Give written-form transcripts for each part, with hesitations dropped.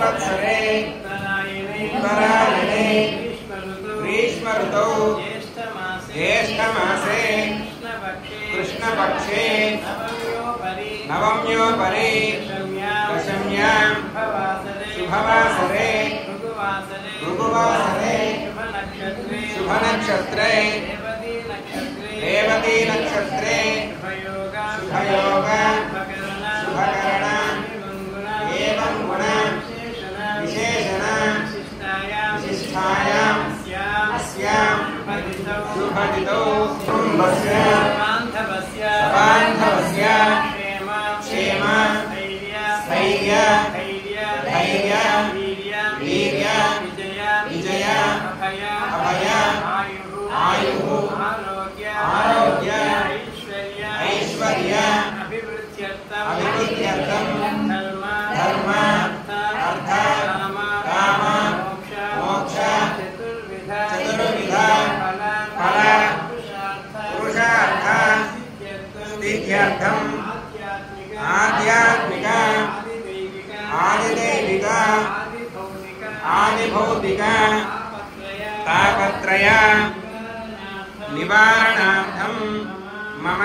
संवत्सरे उत्तरायणे ग्रीष्म ऋतौ ज्येष्ठमासे कृष्णपक्षे नवम्योपरि दशम्यां शुभवासरे भृगुवासरे शुभनक्षत्रे रेवती नक्षत्रे शुभयोग शुभकरण एवं गुण विशेषण विशिष्टायां अस्यां शुभतिथौ कुटुम्बस्य बान्धवस्य क्षेम स्थैर्य धैर्य वीर्य विजय अभय आयुः आरोग्य ऐश्वर्य अभिवृद्ध्यर्थं धर्म अर्थ काम मोक्ष चतुर्विध फल पुरुषार्थ सिद्ध्यर्थं आध्यात्मिक आदिदैविक आदिभौतिक तापत्रय निवारणार्थं मम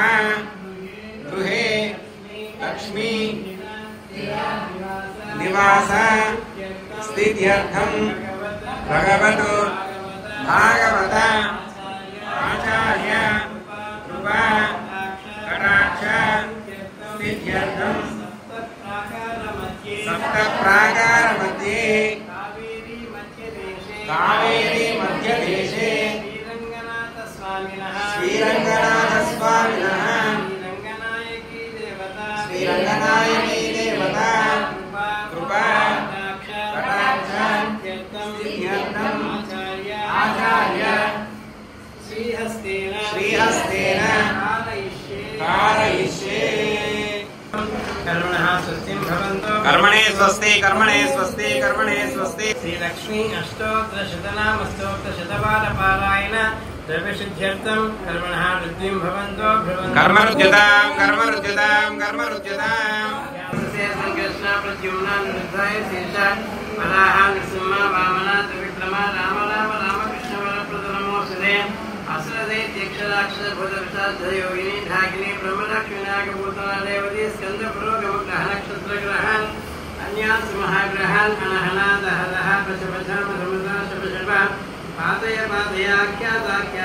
गृहे लक्ष्मी निवास स्थित्यर्थं भगवतो भागवत आचार्य कृपा कटाक्ष स्थित्यर्थं सप्तप्राकार मध्ये कावेरी मध्यदेशे श्रीरंगनाथस्वामिनः श्रीरंगनायकी देवता कृपा कटाक्ष स्थित्यर्थं आचार्य श्रीहस्तेन कारयिष्ये। कर्मणे स्वस्ति कर्मणे स्वस्ति कर्मणे स्वस्ति। श्री लक्ष्मी अष्टोत्तर शतनाम स्तोत्र शतवार पारायण द्रव्यशुद्ध्यर्थं कर्मणः वृद्धिं भवन्तो कर्मरुद्यतां कर्मरुद्यतां कर्मरुद्यतां संकृष्ण प्रद्युम्ना निरुद्धाय शेषा वराह नृसिंह वामना त्रिविक्रमा राम राम रामकृष्ण वरप्रद नमोऽस्तुते असुरदैत्यक्षराक्षर भूतविशाखयोगिनी ढाकिनी ब्रह्मदक्षिणागभूतला देवती स्कन्दपुरोगमग्रह नक्षत्रग्रहान् अन्यान् महाग्रहान् अनहना दहदः पशपशः मधुमधा शपशप पातय पातयाख्याताख्या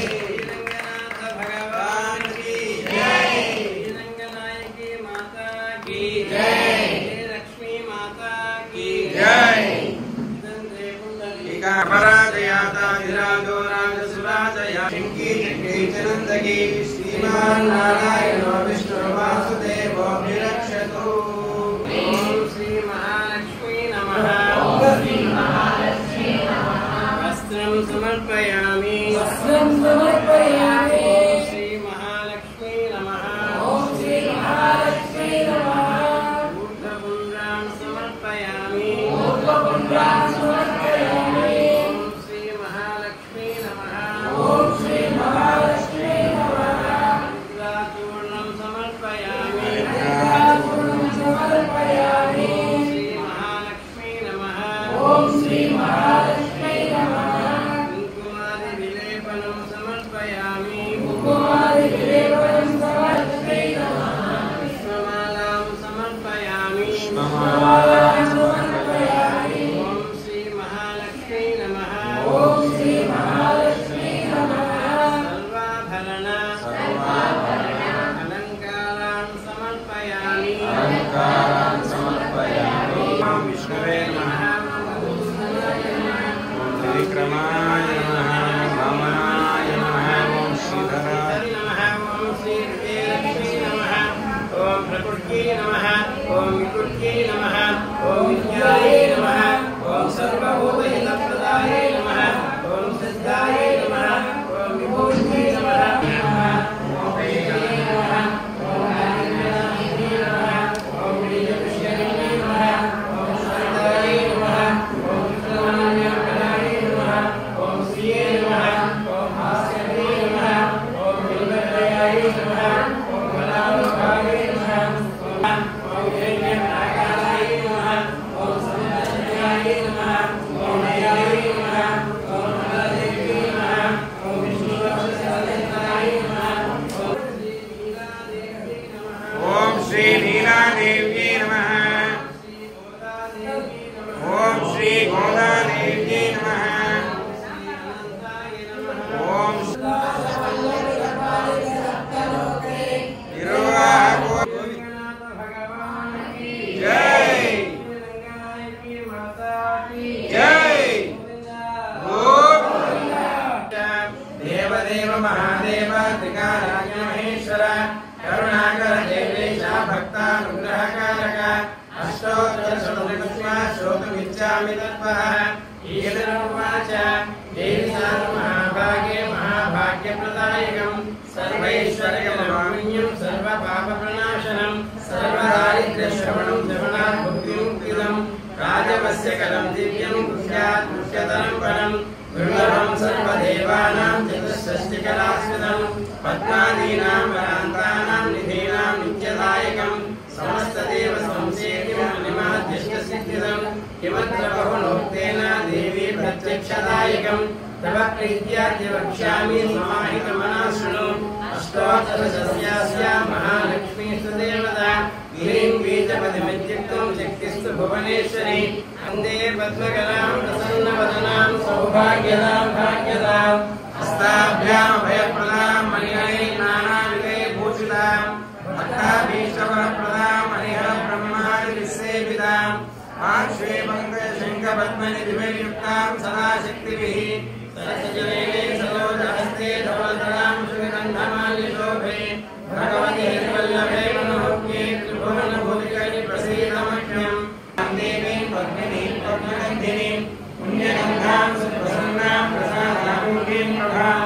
श्रीरंगनाथ भगवान की जय श्रीरंगनायकी माता की जय लक्ष्मी माता की जय पराजयाताधिराजो राजसुराजया शिंकी चनंदगी श्रीमान नारायणो विष्णुर्वासुदेवो विरक्षतु। ओम श्री महालक्ष्मी नमः। वस्त्रं समर्पयामि श्री महालक्ष्मी नमः। ऊर्ध्वपुण्ड्रां समर्पयामि श्री महालक्ष्मी नमः। रुद्राचूर्णं समर्पयामि श्री महालक्ष्मी नमः। कुङ्कुमादिविलेपनं समर्पयामि पुष्पमालां समर्पयामि ओम श्री महालक्ष्मी नमः। सर्वाभरण अलङ्कारान् समर्पयामि ओम विष्णवे नमः। त्रिविक्रमाय नमः। वामनाय नमः। ओम श्रीधराय नमः। ओम श्री विजयलक्ष्मी नमः। ओम प्रकृत्यै नमः। ओम विकृत्यै नमः। ओम विद्यायै नमः। ओम सर्वभूतहितप्रदायै नमः। ओम सिद्धायै नमः। ओम विभूत्यै नमः। ओम वैद्यायै नमः। ओम आदिनाथायै नमः। ओम वीरपुष्यायै नमः। ओम सदायै नमः। ओम विक्रमाण्यकरायै नमः। ओम श्रिये नमः। ओम भास्करायै नमः। ओम बिल्वदयायै नमः। ओम बलालोकायै नमः। ओम हिरण्यनागाय नमः। ओम वदामि तत्परः ईश्वरोवाच देवी महाभागे महाभाग्यप्रदायकं सर्वैश्वर्यमहापुण्यं सर्वपापप्रणाशनं सर्वदारिद्र्यश्रवणं श्रवणात् भुक्तिमुक्तिदं राजवस्य कलं दिव्यं कुर्यात् मुख्यतरं परं दुर्लभं सर्वदेवानां चतुष्षष्टिकलास्पदं पद्मादीनां वरान्तानां निधीनां नित्यदायकं समस्तदेव संसेव्यं मणिमाध्यष्टसिद्धिदं किमत्र बहुनोक्तेन देवी प्रत्यक्षदायकं तव प्रीत्याद्य वक्ष्यामि समाहितमनः शृणु अष्टोत्तरशस्यास्या महालक्ष्मीस्तु देवता ह्रीं बीजपतिमित्युक्तं शक्तिस्तु भुवनेश्वरी वन्दे पद्मकरां प्रसन्नवदनां सौभाग्यदां भाग्यदां हस्ताभ्याम् अभयप्रदां मणिगणैः नानाविधैर्भूषितां भक्ताभीष्टवरप्रदां हरिहरब्रह्मादिसेवितां पार्श्वे पङ्कजशङ्खपद्मनिधिभिर्युक्तां सदा शक्तिभिः सरसजनैः सरोजहस्ते धवलतरां श्रीगन्धमाल्यशोभे भगवते वल्लभे मनोज्ञे त्रिभुवनभूतिकरि प्रसीदमह्यं देवीं पद्मिनीं पद्मगन्धिनीं पुण्यगन्धां सुप्रसन्नां प्रसादामूर्तिं प्रभां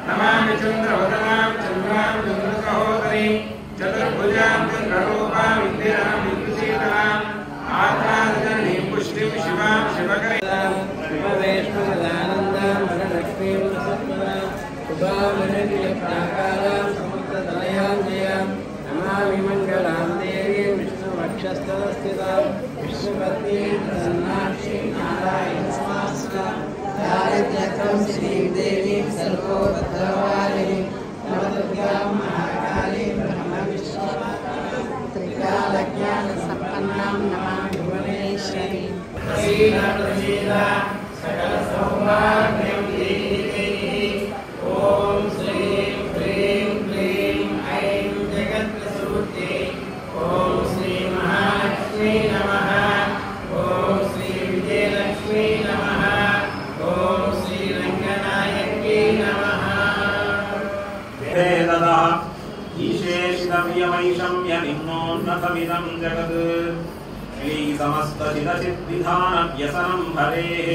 नमामि चन्द्रवदनां चन्द्रां चन्द्रसहोदरीं चतुर्भुजां चन्द्ररूपां इन्दिरां इन्दुशीतलाम् आत्मानन्दनीं पुष्टिं शिवां शिवकरीं शिववेष्णुदानन्दां वरलक्ष्मीं प्रसन्नां शुभामृतिप्राकारां समुद्रतनयां नमामि मङ्गलां देवीं विष्णुवक्षस्थलस्थितां विष्णुपत्नीं प्रसन्नाक्षीं नारायणसमास्तां दारिद्र्यं श्रीं देवीं सर्वोपद्रवारिणीं नवदुर्गां महाकालीं ब्रह्मविष्णुमातां त्रिकालज्ञानसम्पन्नां नमामि भुवनेश्वरीं सकलसौभाग्यं देहि ॐ श्रीं ह्रीं क्लीं ऐं जगत्प्रसूते ॐ श्री महालक्ष्मी नमः ॐ श्री विजयलक्ष्मी नमः ॐ श्री रङ्गनायकी नमः ईशेषितमियमैशं यनिम्नोन्नतमिदं जगत् श्रीसमस्तचिदचिद्विधानव्यसनं हरेः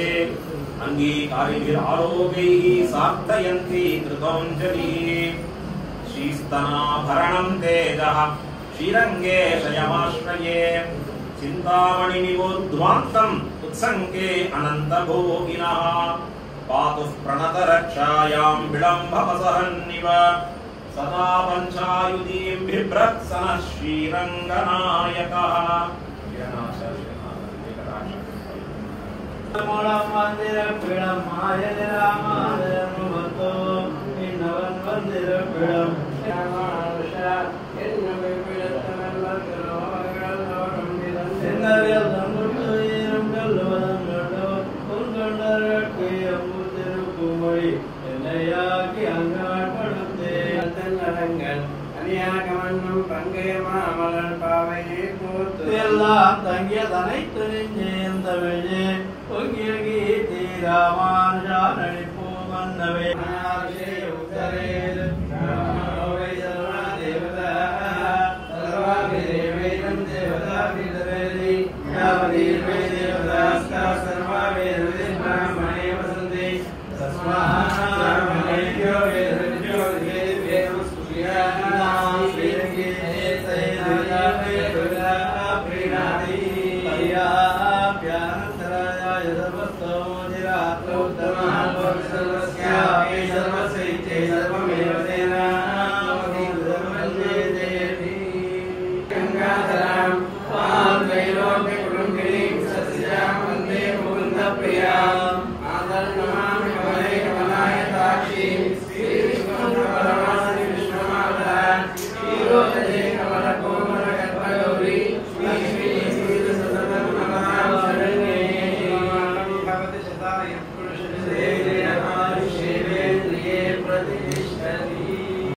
अङ्गीकारिभिरारोगैः सार्थयन्ति कृतोञ्जलिः श्रीस्तनाभरणं तेजः श्रीरङ्गे शयमाश्रये चिन्तामणिनिबोध्वान्तम् उत्सङ्के अनन्तभोगिनः पातुः प्रणतरक्षायां विडम्बमसहन्निव सदा पञ्चायुधीं बिभ्रत्सनः श्रीरङ्गनायकः அநியாகமன்னம் பங்கயமாமலர் பாவையே போத்து எல்லாம் தங்கியதனைத்து நெஞ்சேந்தவிழே பொங்கிய கீதி ராமானுஜா நடிப்போ மன்னவே அநார்ஷே உத்தரேது ராமோவை சர்வா தேவதா சர்வாபிதேவைனம் தேவதா பிதவேதி யாவதீர்வே தேவதாஸ்தா சர்வா வேதவிதி பிராமணே வசந்தி தஸ்மாஹாமணேயோ வேதவித்யோ வேதம் ஸ்துதியானாம் ஸ்ரீரங்கே தேசைனாயா வேதவிதா प्रीणाति पर्याप्यानन्तराय सर्वस्तोजिरात्रोत्तमः सर्वस्यापि सर्वस्यैते सर्वमेव तेनामपि सर्वञ्जे जयति गङ्गाधरां त्वां त्रैलोक्यकुटुम्बिनीं सस्यां वन्दे मुकुन्दप्रियाम् आदर्णो